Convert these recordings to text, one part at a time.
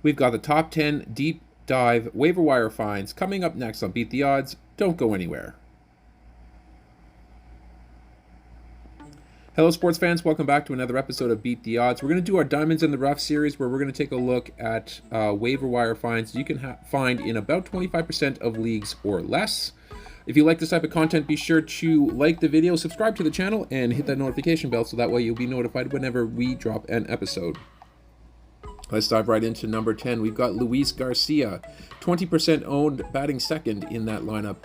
We've got the top 10 deep dive waiver wire finds coming up next on Beat the Odds. Don't go anywhere. Hello, sports fans. Welcome back to another episode of Beat the Odds. We're going to do our Diamonds in the Rough series, where we're going to take a look at waiver wire finds you can find in about 25% of leagues or less. If you like this type of content, be sure to like the video, subscribe to the channel, and hit that notification bell so that way you'll be notified whenever we drop an episode. Let's dive right into number 10. We've got Luis Garcia, 20% owned, batting second in that lineup.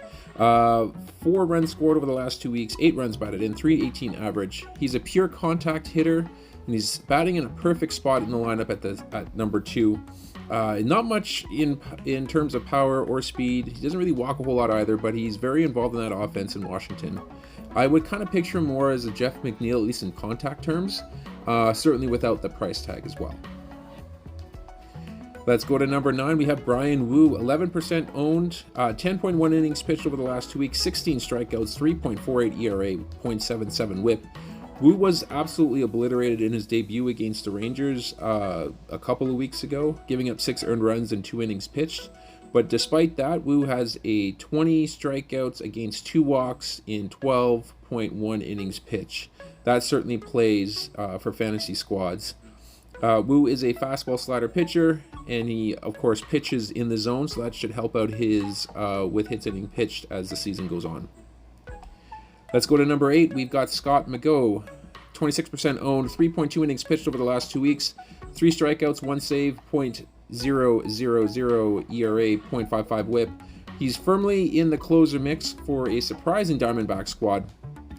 4 runs scored over the last 2 weeks, 8 runs batted in, 318 average. He's a pure contact hitter, and he's batting in a perfect spot in the lineup at number 2. Not much in terms of power or speed. He doesn't really walk a whole lot either, but he's very involved in that offense in Washington. I would kind of picture him more as a Jeff McNeil, at least in contact terms, certainly without the price tag as well. Let's go to number 9. We have Brian Wu, 11% owned, 10.1 innings pitched over the last 2 weeks, 16 strikeouts, 3.48 ERA, 0.77 whip. Wu was absolutely obliterated in his debut against the Rangers a couple of weeks ago, giving up 6 earned runs in 2 innings pitched. But despite that, Wu has a 20 strikeouts against 2 walks in 12.1 innings pitched. That certainly plays for fantasy squads. Wu is a fastball slider pitcher, and he, of course, pitches in the zone, so that should help out his with hits inning pitched as the season goes on. Let's go to number 8. We've got Scott McGough, 26% owned, 3.2 innings pitched over the last 2 weeks, 3 strikeouts, 1 save, .000 ERA, .55 whip. He's firmly in the closer mix for a surprising Diamondback squad.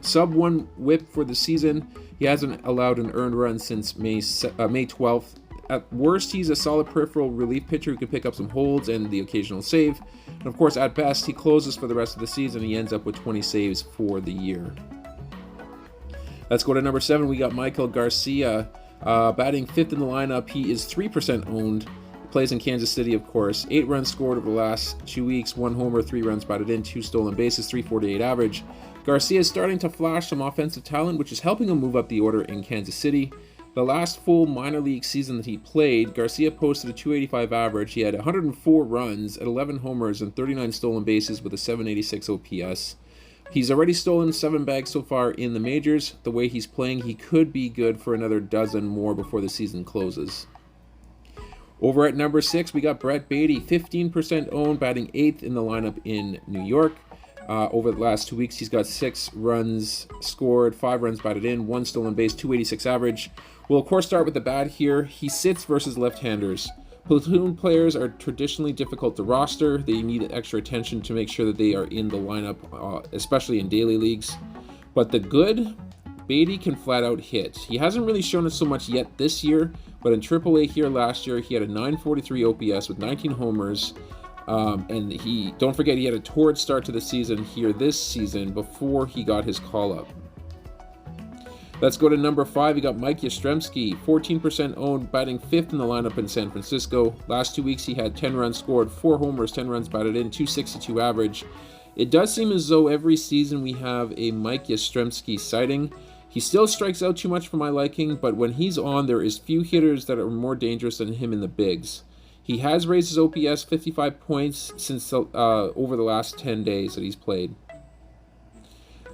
Sub 1 whip for the season. He hasn't allowed an earned run since May 12th. At worst, he's a solid peripheral relief pitcher who can pick up some holds and the occasional save. And of course, at best, he closes for the rest of the season. He ends up with 20 saves for the year. Let's go to number 7. We got Michael Garcia, batting 5th in the lineup. He is 3% owned. Plays in Kansas City, of course. 8 runs scored over the last 2 weeks, 1 homer, 3 runs batted in, 2 stolen bases, 348 average. Garcia is starting to flash some offensive talent, which is helping him move up the order in Kansas City. The last full minor league season that he played, Garcia posted a 285 average. He had 104 runs at 11 homers and 39 stolen bases with a 786 OPS. He's already stolen 7 bags so far in the majors. The way he's playing, he could be good for another dozen more before the season closes. Over at number 6, we got Brett Beatty, 15% owned, batting 8th in the lineup in New York. Over the last 2 weeks, he's got 6 runs scored, 5 runs batted in, 1 stolen base, 286 average. We'll, of course, start with the bad here. He sits versus left-handers. Platoon players are traditionally difficult to roster. They need extra attention to make sure that they are in the lineup, especially in daily leagues. But the good, Beatty can flat-out hit. He hasn't really shown it so much yet this year, but in AAA here last year, he had a 943 OPS with 19 homers. And don't forget, he had a torrid start to the season here this season before he got his call-up. Let's go to number 5. We got Mike Yastremski, 14% owned, batting 5th in the lineup in San Francisco. Last 2 weeks, he had 10 runs scored, 4 homers, 10 runs batted in, 262 average. It does seem as though every season we have a Mike Yastremski sighting. He still strikes out too much for my liking, but when he's on, there is few hitters that are more dangerous than him in the bigs. He has raised his OPS 55 points since over the last 10 days that he's played.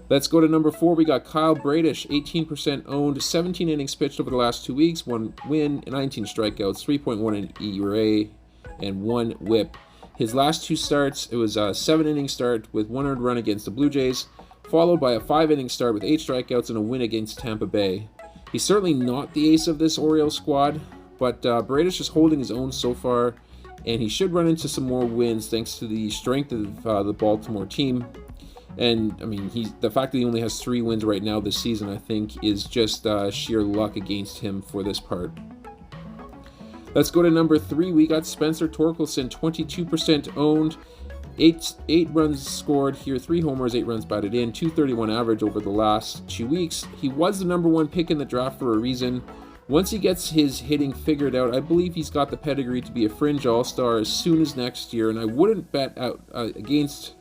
Let's go to number 4. We got Kyle Bradish, 18% owned, 17 innings pitched over the last 2 weeks, 1 win, 19 strikeouts, 3.1 in ERA, and 1 whip. His last 2 starts, it was a 7-inning start with 1 earned run against the Blue Jays, followed by a 5-inning start with 8 strikeouts and a win against Tampa Bay. He's certainly not the ace of this Orioles squad, but Bradish is holding his own so far, and he should run into some more wins thanks to the strength of the Baltimore team. And, I mean, the fact that he only has 3 wins right now this season, I think, is just sheer luck against him for this part. Let's go to number 3. We got Spencer Torkelson, 22% owned, 8 runs scored here, 3 homers, 8 runs batted in, 231 average over the last 2 weeks. He was the number 1 pick in the draft for a reason. Once he gets his hitting figured out, I believe he's got the pedigree to be a fringe all-star as soon as next year, and I wouldn't bet out against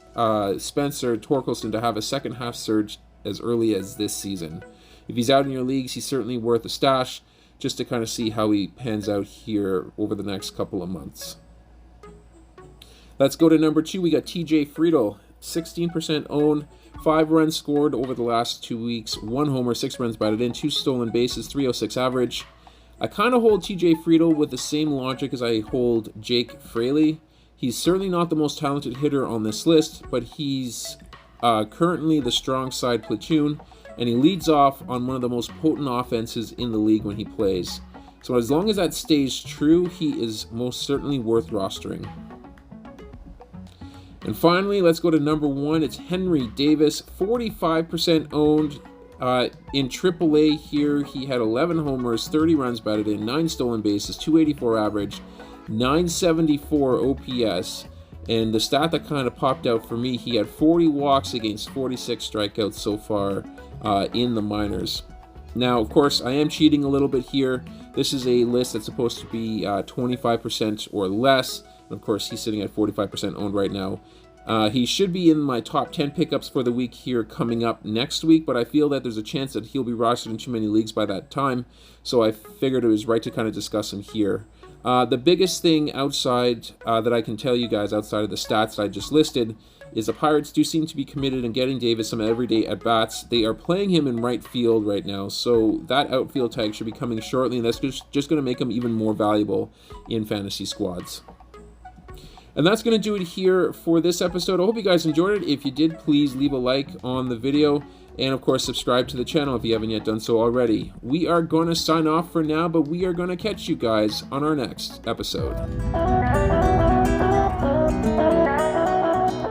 Spencer Torkelson to have a second-half surge as early as this season. If he's out in your leagues, he's certainly worth a stash. just to kind of see how he pans out here over the next couple of months. Let's go to number 2. We got TJ Frito, 16% owned, 5 runs scored over the last 2 weeks, 1 homer, 6 runs batted in, 2 stolen bases, 306 average. I kind of hold TJ Frito with the same logic as I hold Jake Fraley. He's certainly not the most talented hitter on this list, but he's currently the strong side platoon, and he leads off on one of the most potent offenses in the league when he plays. So as long as that stays true, he is most certainly worth rostering. And finally, let's go to number 1. It's Henry Davis, 45% owned. In AAA here, he had 11 homers, 30 runs batted in, 9 stolen bases, 284 average, 974 OPS. And the stat that kind of popped out for me, he had 40 walks against 46 strikeouts so far in the minors. Now, of course, I am cheating a little bit here. This is a list that's supposed to be 25% or less. Of course, he's sitting at 45% owned right now. He should be in my top 10 pickups for the week here coming up next week, but I feel that there's a chance that he'll be rostered in too many leagues by that time, so I figured it was right to kind of discuss him here. The biggest thing outside that I can tell you guys outside of the stats that I just listed is the Pirates do seem to be committed in getting Davis some everyday at-bats. They are playing him in right field right now, so that outfield tag should be coming shortly, and that's just going to make him even more valuable in fantasy squads. And that's going to do it here for this episode. I hope you guys enjoyed it. If you did, please leave a like on the video. And, of course, subscribe to the channel if you haven't yet done so already. We are going to sign off for now, but we are going to catch you guys on our next episode.